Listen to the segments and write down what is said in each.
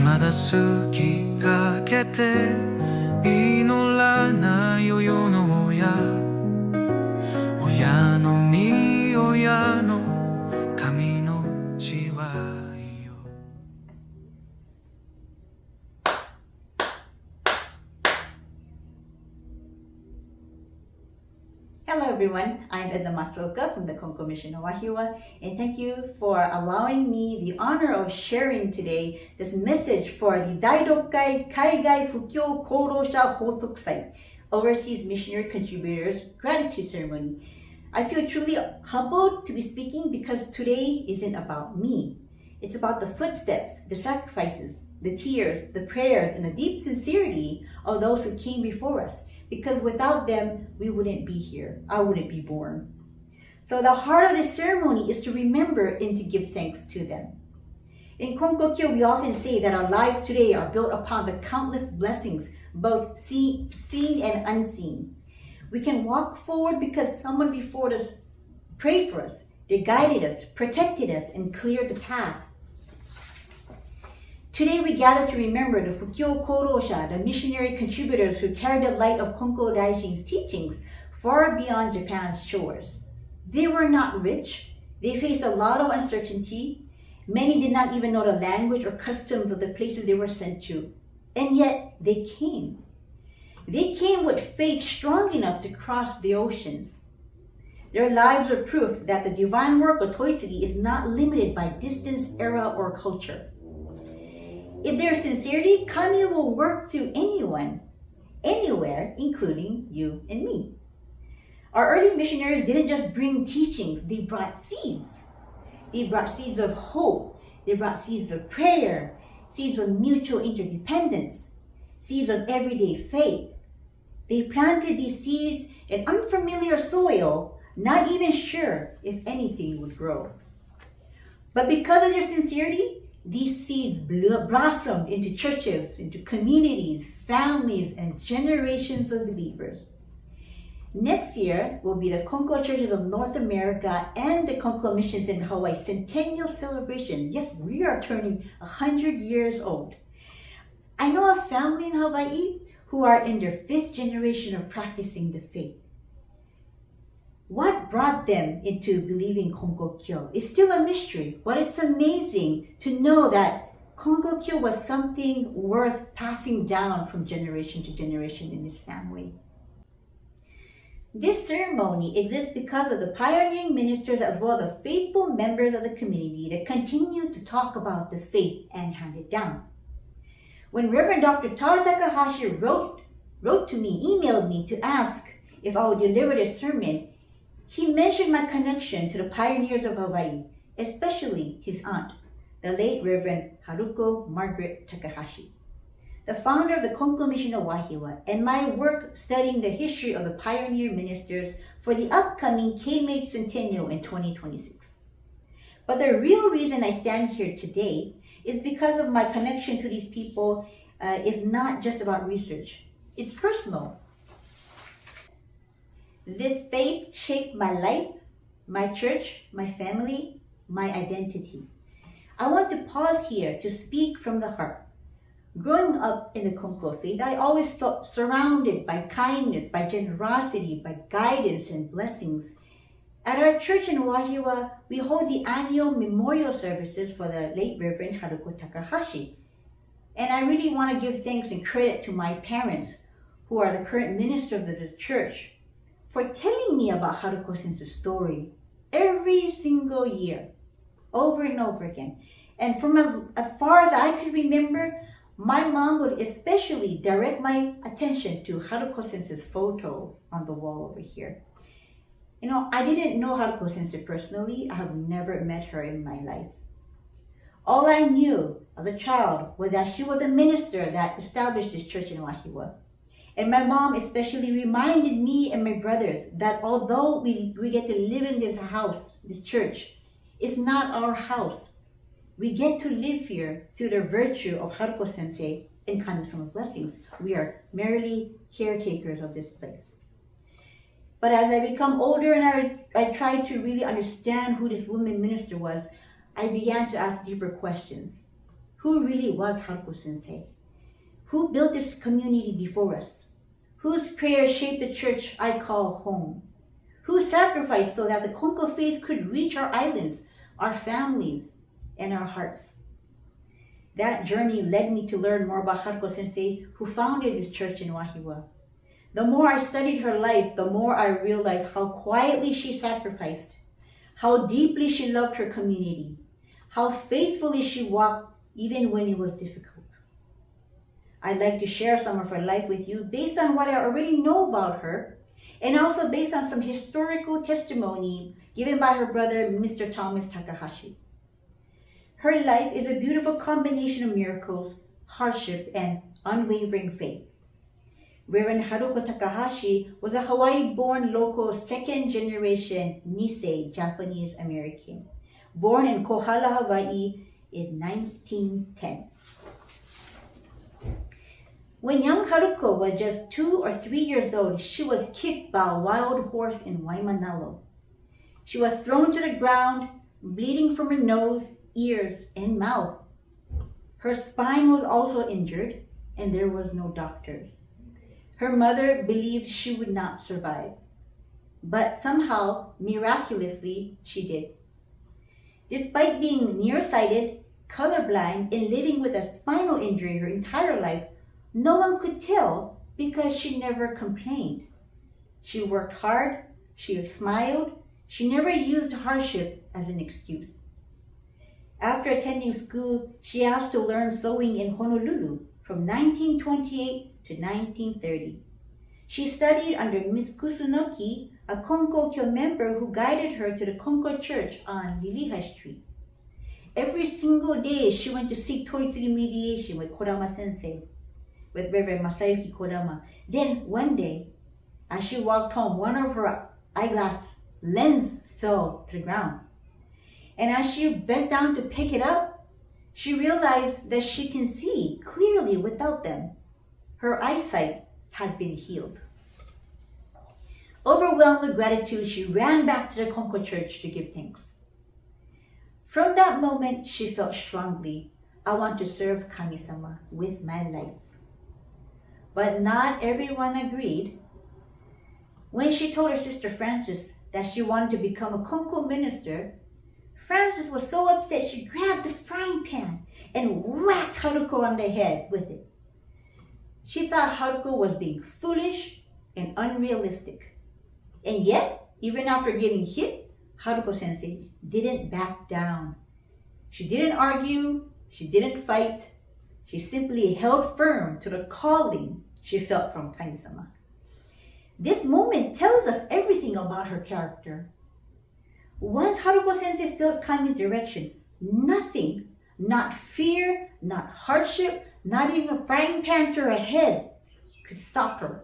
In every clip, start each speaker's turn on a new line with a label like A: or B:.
A: まだ好きかけて祈らないよ世の親親の身親の神の血はいよ。
B: Hello everyone, I'm Edna Matsuoka from the Konkō Mission of Wahiawā, and thank you for allowing me the honor of sharing today this message for the Daidokai Kaigai Fukyo Korosha Hotoku Overseas Missionary Contributors Gratitude Ceremony. I feel truly humbled to be speaking because today isn't about me. It's about the footsteps, the sacrifices, the tears, the prayers, and the deep sincerity of those who came before us. Because without them, we wouldn't be here. I wouldn't be born. So the heart of this ceremony is to remember and to give thanks to them. In Konkō, we often say that our lives today are built upon the countless blessings, both seen and unseen. We can walk forward because someone before us prayed for us. They guided us, protected us, and cleared the path. Today we gather to remember the Fukyo Korosha, the missionary contributors who carried the light of Konkō Daishin's teachings far beyond Japan's shores. They were not rich. They faced a lot of uncertainty. Many did not even know the language or customs of the places they were sent to. And yet they came. They came with faith strong enough to cross the oceans. Their lives are proof that the divine work of Toitsuri is not limited by distance, era, or culture. If there's sincerity, Kami will work through anyone, anywhere, including you and me. Our early missionaries didn't just bring teachings, they brought seeds. They brought seeds of hope. They brought seeds of prayer, seeds of mutual interdependence, seeds of everyday faith. They planted these seeds in unfamiliar soil, not even sure if anything would grow. But because of their sincerity, these seeds blossomed into churches, into communities, families, and generations of believers. Next year will be the Konkō Churches of North America and the Konkō Missions in Hawaii Centennial Celebration. Yes, we are turning 100 years old. I know a family in Hawaii who are in their 5th generation of practicing the faith. What brought them into believing Konkō is still a mystery, but it's amazing to know that Konkō was something worth passing down from generation to generation in this family. This ceremony exists because of the pioneering ministers as well as the faithful members of the community that continue to talk about the faith and hand it down. When Reverend Dr. Tao Takahashi wrote to me, emailed me to ask if I would deliver this sermon, he mentioned my connection to the pioneers of Hawaii, especially his aunt, the late Reverend Haruko Margaret Takahashi, the founder of the Konkō Mission of Wahiawā, and my work studying the history of the pioneer ministers for the upcoming KMH Centennial in 2026. But the real reason I stand here today is because of my connection to these people is not just about research. It's personal. This faith shaped my life, my church, my family, my identity. I want to pause here to speak from the heart. Growing up in the Konkō faith, I always felt surrounded by kindness, by generosity, by guidance and blessings. At our church in Wahiawā, we hold the annual memorial services for the late Reverend Haruko Takahashi. And I really want to give thanks and credit to my parents, who are the current ministers of the church, for telling me about Haruko-sensei's story every single year, over and over again. And from as far as I could remember, my mom would especially direct my attention to Haruko-sensei's photo on the wall over here. You know, I didn't know Haruko-sensei personally. I have never met her in my life. All I knew as a child was that she was a minister that established this church in Wahiawā. And my mom especially reminded me and my brothers that although we get to live in this house, this church, it's not our house. We get to live here through the virtue of Haruko-sensei and Kami-sama's blessings. We are merely caretakers of this place. But as I become older and I tried to really understand who this woman minister was, I began to ask deeper questions. Who really was Haruko Sensei? Who built this community before us? Whose prayers shaped the church I call home? Who sacrificed so that the Konkō faith could reach our islands, our families, and our hearts? That journey led me to learn more about Haruko Sensei, who founded this church in Wahiawā. The more I studied her life, the more I realized how quietly she sacrificed, how deeply she loved her community, how faithfully she walked even when it was difficult. I'd like to share some of her life with you based on what I already know about her, and also based on some historical testimony given by her brother, Mr. Thomas Takahashi. Her life is a beautiful combination of miracles, hardship, and unwavering faith. Reverend Haruko Takahashi was a Hawaii-born local second-generation Nisei Japanese American, born in Kohala, Hawaii in 1910. When young Haruko was just 2 or 3 years old, she was kicked by a wild horse in Waimanalo. She was thrown to the ground, bleeding from her nose, ears, and mouth. Her spine was also injured, and there was no doctors. Her mother believed she would not survive. But somehow, miraculously, she did. Despite being nearsighted, colorblind, and living with a spinal injury her entire life, no one could tell because she never complained. She worked hard, she smiled, she never used hardship as an excuse. After attending school, she asked to learn sewing in Honolulu from 1928 to 1930. She studied under Miss Kusunoki, a Konkō member who guided her to the Konkō church on Liliha Street. Every single day, she went to seek Toitsuri mediation with Kodama Sensei, with Reverend Masayuki Kodama. Then one day, as she walked home, one of her eyeglass lens fell to the ground. And as she bent down to pick it up, she realized that she can see clearly without them. Her eyesight had been healed. Overwhelmed with gratitude, she ran back to the Konkō church to give thanks. From that moment, she felt strongly, I want to serve Kami-sama with my life. But not everyone agreed. When she told her sister Frances that she wanted to become a Konkō minister, Frances was so upset she grabbed the frying pan and whacked Haruko on the head with it. She thought Haruko was being foolish and unrealistic. And yet, even after getting hit, Haruko Sensei didn't back down. She didn't argue, she didn't fight. She simply held firm to the calling she felt from Kami-sama. This moment tells us everything about her character. Once Haruko Sensei felt Kami's direction, nothing, not fear, not hardship, not even a frying pan to her head, could stop her.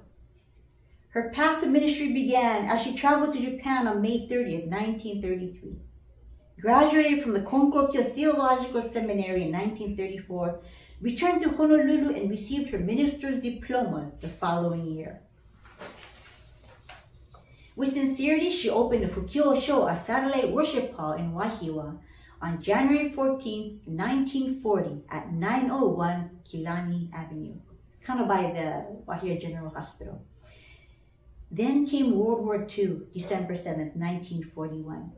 B: Her path to ministry began as she traveled to Japan on May 30th, 1933. Graduated from the Konkō Theological Seminary in 1934, returned to Honolulu and received her minister's diploma the following year. With sincerity, she opened the Fukyo Show, a satellite worship hall in Wahiawā, on January 14, 1940 at 901 Kilani Avenue. It's kind of by the Wahiawā General Hospital. Then came World War II, December 7th, 1941.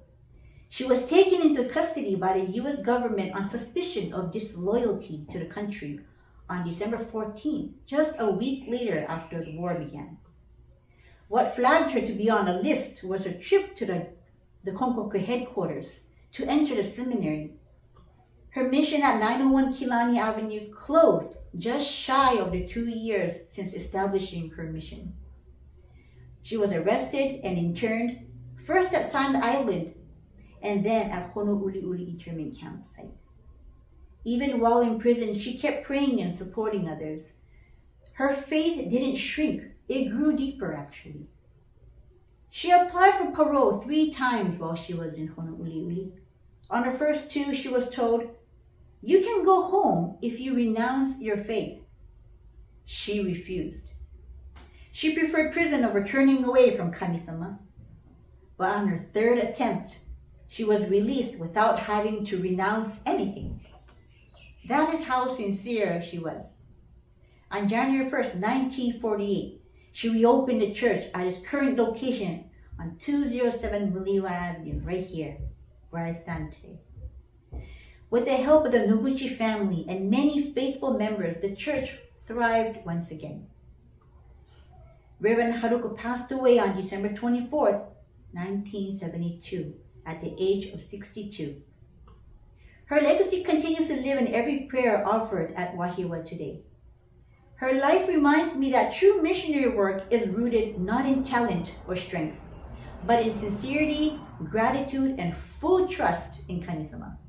B: She was taken into custody by the U.S. government on suspicion of disloyalty to the country on December 14th, just a week later after the war began. What flagged her to be on a list was her trip to the Konkō headquarters to enter the seminary. Her mission at 901 Kilani Avenue closed just shy of the 2 years since establishing her mission. She was arrested and interned, first at Sand Island and then at Honouliuli internment campsite. Even while in prison, she kept praying and supporting others. Her faith didn't shrink, it grew deeper actually. She applied for parole 3 times while she was in Honouliuli. On the first 2, she was told, "You can go home if you renounce your faith." She refused. She preferred prison over turning away from Kami-sama. But on her 3rd attempt, she was released without having to renounce anything. That is how sincere she was. On January 1st, 1948, she reopened the church at its current location on 207 Wahiawā Avenue, right here, where I stand today. With the help of the Noguchi family and many faithful members, the church thrived once again. Reverend Haruko passed away on December 24th, 1972, at the age of 62. Her legacy continues to live in every prayer offered at Wahiawā today. Her life reminds me that true missionary work is rooted not in talent or strength, but in sincerity, gratitude, and full trust in Kami-sama.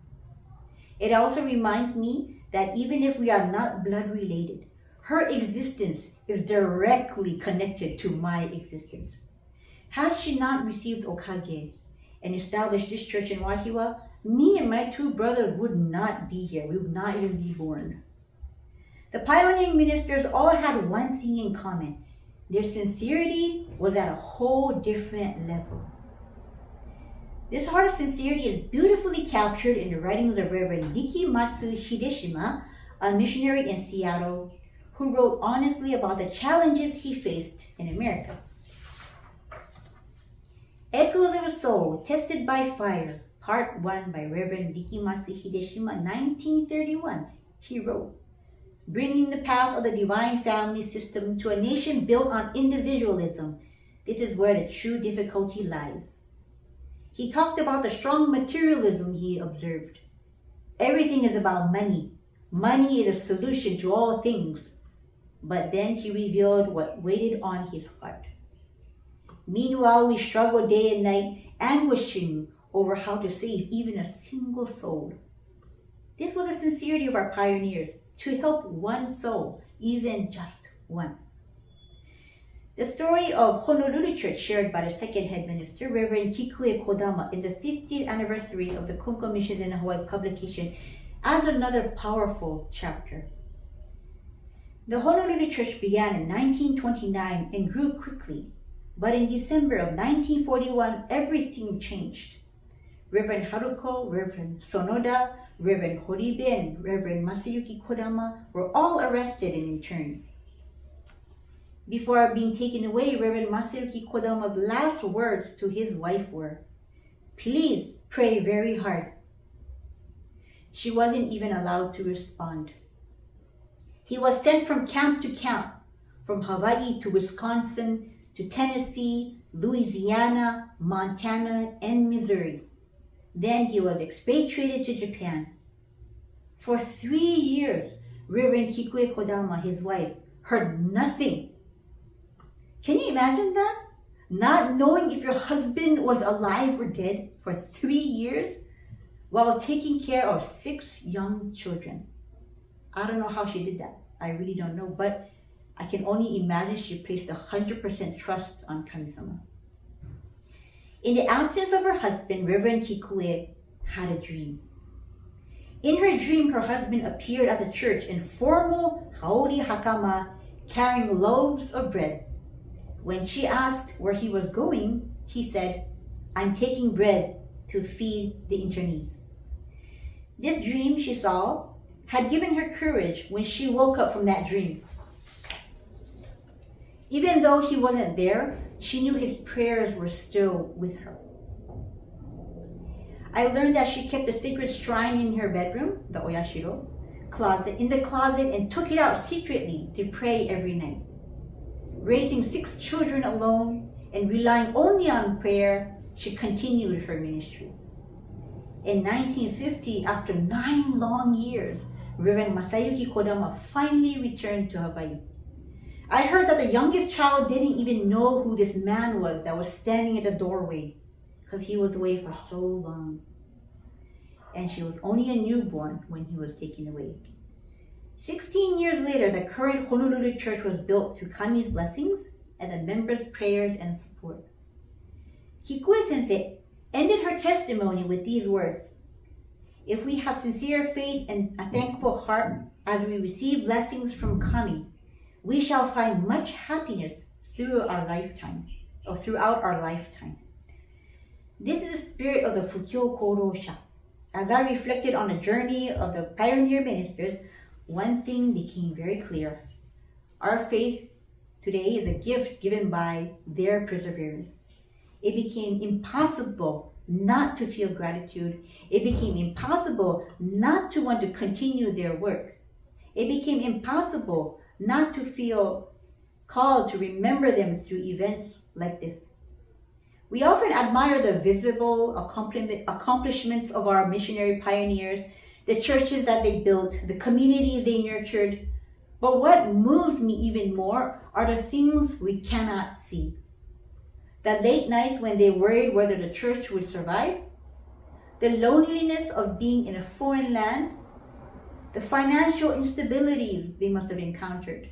B: It also reminds me that even if we are not blood related, her existence is directly connected to my existence. Had she not received Okage and established this church in Wahiawā, me and my two brothers would not be here. We would not even be born. The pioneering ministers all had one thing in common. Their sincerity was at a whole different level. This heart of sincerity is beautifully captured in the writings of Reverend Nikimatsu Hideshima, a missionary in Seattle, who wrote honestly about the challenges he faced in America. Echoes of a Soul, Tested by Fire, Part 1 by Reverend Nikimatsu Hideshima, 1931, he wrote, "Bringing the path of the divine family system to a nation built on individualism, this is where the true difficulty lies." He talked about the strong materialism he observed. Everything is about money. Money is a solution to all things. But then he revealed what waited on his heart. Meanwhile, we struggle day and night, anguishing over how to save even a single soul. This was the sincerity of our pioneers, to help one soul, even just one. The story of Honolulu Church, shared by the second head minister, Reverend Kikue Kodama, in the 50th anniversary of the Konkō Missions in Hawaii publication, adds another powerful chapter. The Honolulu Church began in 1929 and grew quickly, but in December of 1941, everything changed. Reverend Haruko, Reverend Sonoda, Reverend Horibe, and Reverend Masayuki Kodama were all arrested and interned. Before being taken away, Reverend Masayuki Kodama's last words to his wife were, "Please pray very hard." She wasn't even allowed to respond. He was sent from camp to camp, from Hawaii to Wisconsin to Tennessee, Louisiana, Montana, and Missouri. Then he was expatriated to Japan. For 3 years, Reverend Kikue Kodama, his wife, heard nothing. Can you imagine that? Not knowing if your husband was alive or dead for 3 years while taking care of 6 young children. I don't know how she did that. I really don't know, but I can only imagine she placed 100% trust on Kami-sama. In the absence of her husband, Reverend Kikue had a dream. In her dream, her husband appeared at the church in formal haori hakama, carrying loaves of bread. When she asked where he was going, he said, "I'm taking bread to feed the internees." This dream she saw had given her courage when she woke up from that dream. Even though he wasn't there, she knew his prayers were still with her. I learned that she kept a sacred shrine in her bedroom, the oyashiro, in the closet, and took it out secretly to pray every night. Raising 6 children alone and relying only on prayer, she continued her ministry. In 1950, after 9 long years, Reverend Masayuki Kodama finally returned to Hawaii. I heard that the youngest child didn't even know who this man was that was standing at the doorway because he was away for so long. And she was only a newborn when he was taken away. 16 years later, the current Honolulu Church was built through Kami's blessings and the members' prayers and support. Kikue Sensei ended her testimony with these words: "If we have sincere faith and a thankful heart as we receive blessings from Kami, we shall find much happiness throughout our lifetime. This is the spirit of the Fukyo Korosha, As I reflected on the journey of the pioneer ministers, one thing became very clear. Our faith today is a gift given by their perseverance. It became impossible not to feel gratitude. It became impossible not to want to continue their work. It became impossible not to feel called to remember them through events like this. We often admire the visible accomplishments of our missionary pioneers, the churches that they built, the communities they nurtured. But what moves me even more are the things we cannot see. The late nights when they worried whether the church would survive, the loneliness of being in a foreign land, the financial instabilities they must have encountered,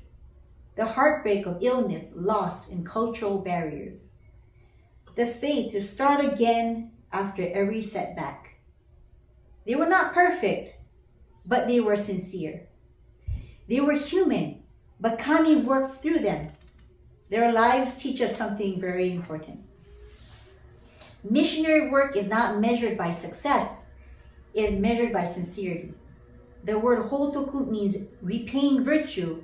B: the heartbreak of illness, loss, and cultural barriers, the faith to start again after every setback. They were not perfect, but they were sincere. They were human, but Kami worked through them. Their lives teach us something very important. Missionary work is not measured by success, it is measured by sincerity. The word Hotoku means repaying virtue,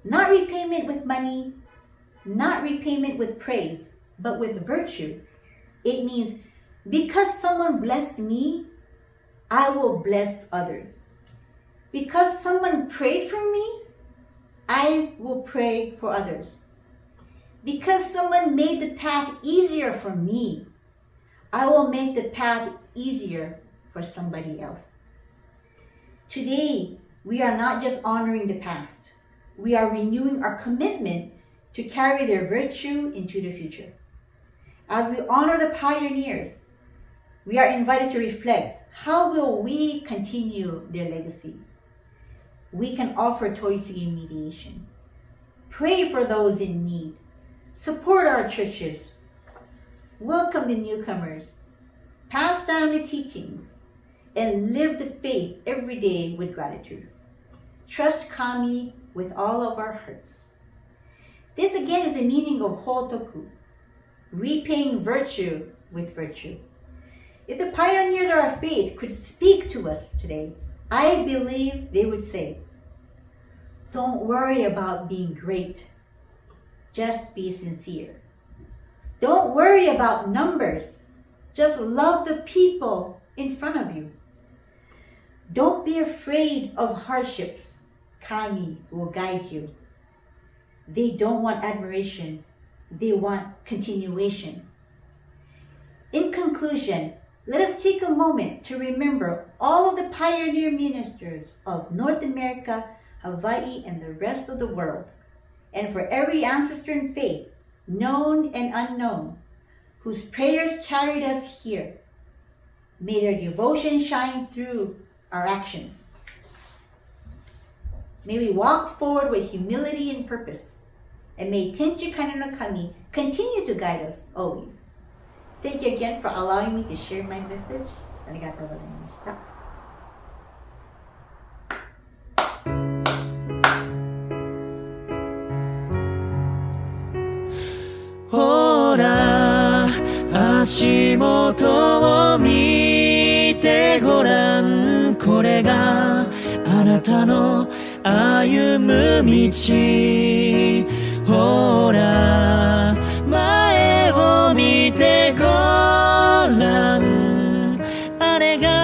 B: not repayment with money, not repayment with praise, but with virtue. It means because someone blessed me, I will bless others. Because someone prayed for me, I will pray for others. Because someone made the path easier for me, I will make the path easier for somebody else. Today, we are not just honoring the past. We are renewing our commitment to carry their virtue into the future. As we honor the pioneers, we are invited to reflect, how will we continue their legacy? We can offer Toitsugi mediation, pray for those in need, support our churches, welcome the newcomers, pass down the teachings, and live the faith every day with gratitude. Trust Kami with all of our hearts. This again is the meaning of Hotoku, repaying virtue with virtue. If the pioneers of our faith could speak to us today, I believe they would say, don't worry about being great, just be sincere. Don't worry about numbers, just love the people in front of you. Don't be afraid of hardships, Kami will guide you. They don't want admiration, they want continuation. In conclusion, let us take a moment to remember all of the pioneer ministers of North America, Hawaii, and the rest of the world, and for every ancestor in faith, known and unknown, whose prayers carried us here. May their devotion shine through our actions. May we walk forward with humility and purpose, and may Tenchi Kane no Kami continue to guide us always. Thank you again for allowing me to share my message. Arigatou gozaimashita.
A: Hora, 足元を見てごらん。これがあなたの歩む道。ほら前を見てごらん。あれが